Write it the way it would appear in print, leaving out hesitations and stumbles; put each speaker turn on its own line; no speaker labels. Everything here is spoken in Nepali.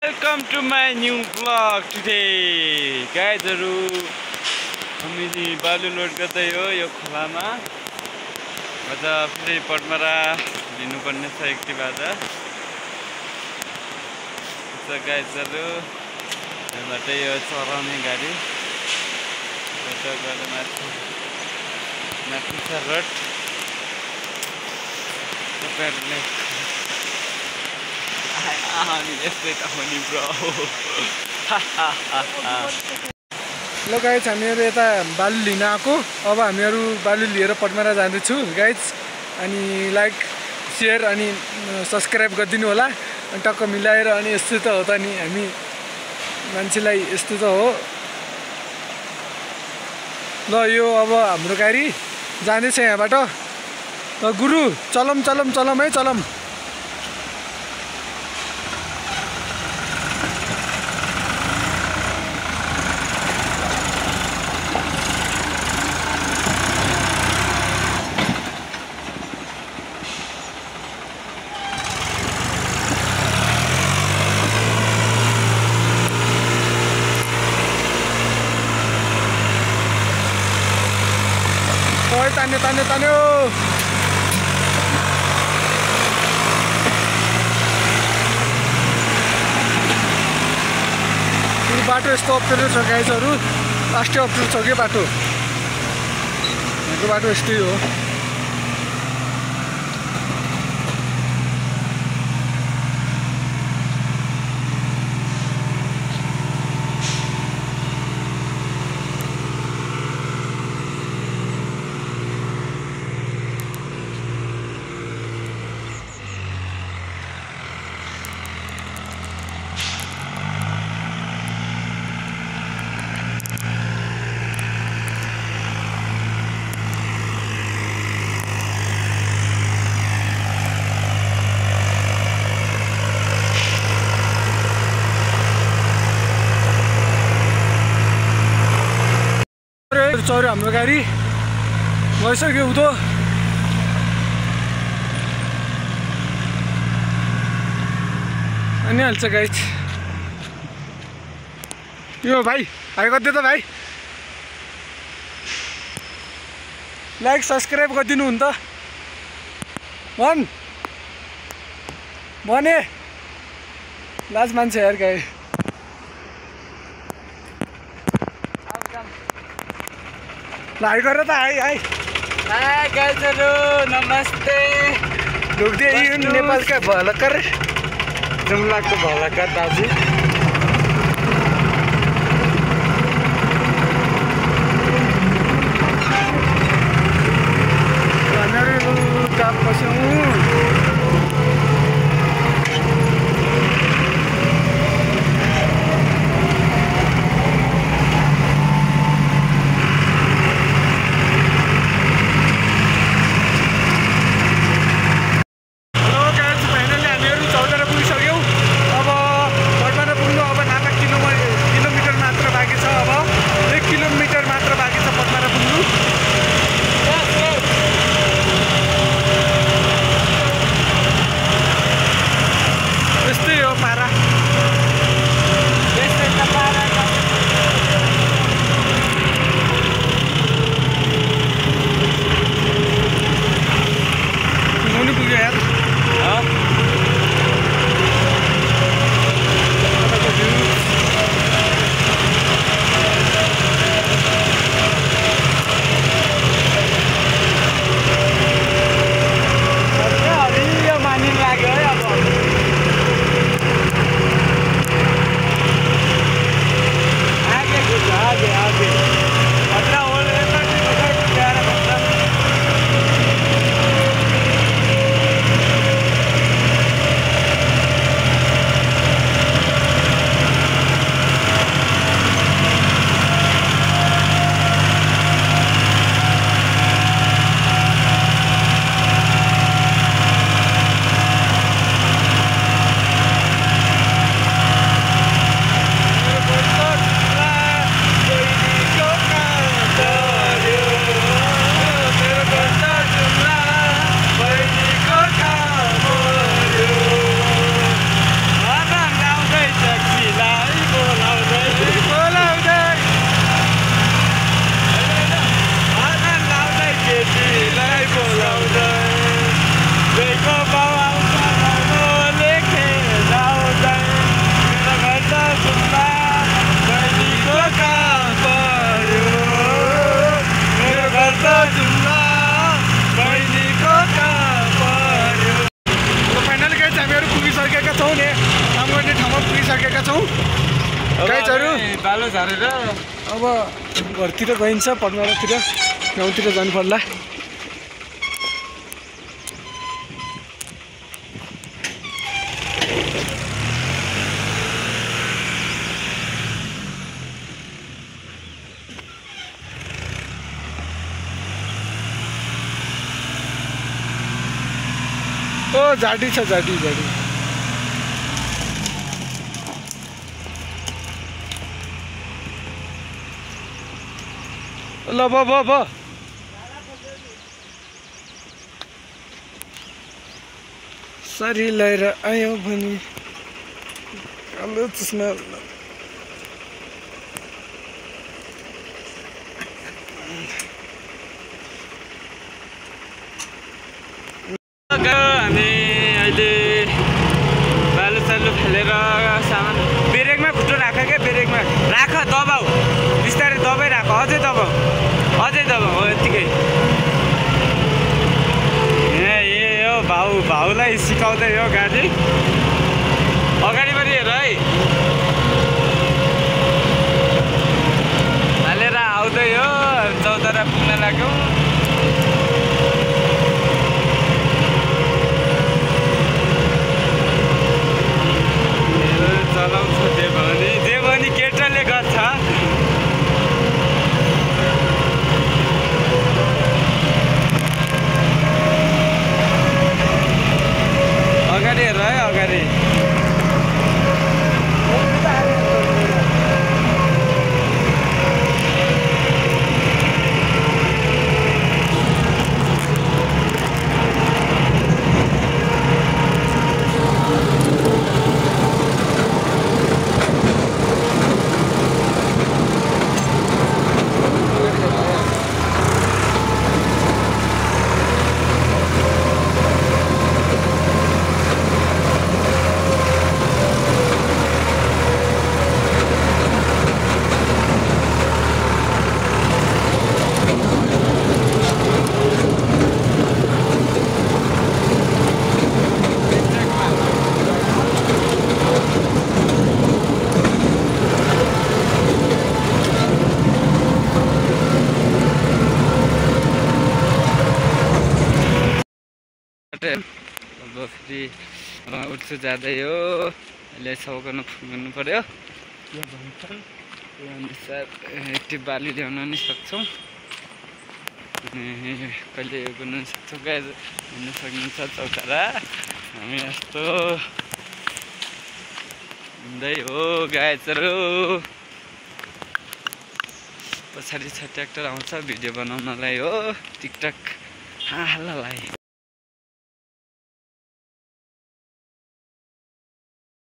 Welcome to my new vlog today, guys. हामी बालु लोड गर्दै हो यो खोलामा। आज फेरि पटमरा लिनुपर्ने छ एक्टिभा। गाइजहरु यहाँबाट यो चलाउने गाडी माथि छ रोड। तपाईँहरूले हामी यस्तै त हो नि ब्रो।
ल गाइज हामीहरू यता बालु लिन आएको। अब हामीहरू बालु लिएर पटमरा जाँदैछु गाइज। अनि लाइक सेयर अनि सब्सक्राइब गरिदिनु होला। अनि टक्क मिलाएर अनि यस्तो त हो त नि, हामी मान्छेलाई यस्तो त हो। ल यो अब हाम्रो गाडी जाँदैछ यहाँबाट। ल गुरु चलम चलम चलम है चलम। तान्यो बाटो यस्तो अप्ठ्यारो छ गाइजहरु। लास्टै अप्ठ्यारो छ के बाटो। यहाँको बाटो यस्तै हो। चौर्यो हाम्रो गाडी गइसक्यो उतो। अनि हाल्छ गाइज यो भाइ गरिदियो त भाइ। लाइक सब्सक्राइब गरिदिनु हुन्छ भने लाज मान्छे यार गाई। हाई गर त हाई
गाइजहरु नमस्ते।
ढुक्दै नेपालका भलकर
जुम्लाको भलकर दाजु।
हामीहरू काम बस्यौँ।
बालो झारेर
अब घरतिर गइन्छ पटमारातिर गाउँतिर जानु पर्ला ओ झाडी छ झाडी झाडी ल भ सरी लिएर आयौँ भने कालो चस्मा
हामी अहिले बालु सालु खेलेर सामान ब्रेकमा खुट्टो राख क्या ब्रेकमा राख दबाउ बिस्तारै दबाई राख अझै दबाउ हो यत्तिकै ए हो भाउलाई सिकाउँदै हो गाडी अगाडिपट्टि हेर है हालेर आउँदै हो चौतारा पुग्न लाग्यौँ चलाउँछ देवनी केटाले गर्छ अगाडि हेर है अगाडि अब फेरि उठ्छु जाँदै हो अहिले सबैको गर्नु पर्यो यो भन्छन् त्यो अनुसार यति बाली ल्याउन नि सक्छौँ अनि कहिले यो गर्नु सक्छौँ गाई हिँड्नु सक्नुहुन्छ चौतारा हामी यस्तो हिँड्दै हो गाईहरू पछाडि छ ट्र्याक्टर आउँछ भिडियो बनाउनलाई हो टिकटक हाल्नलाई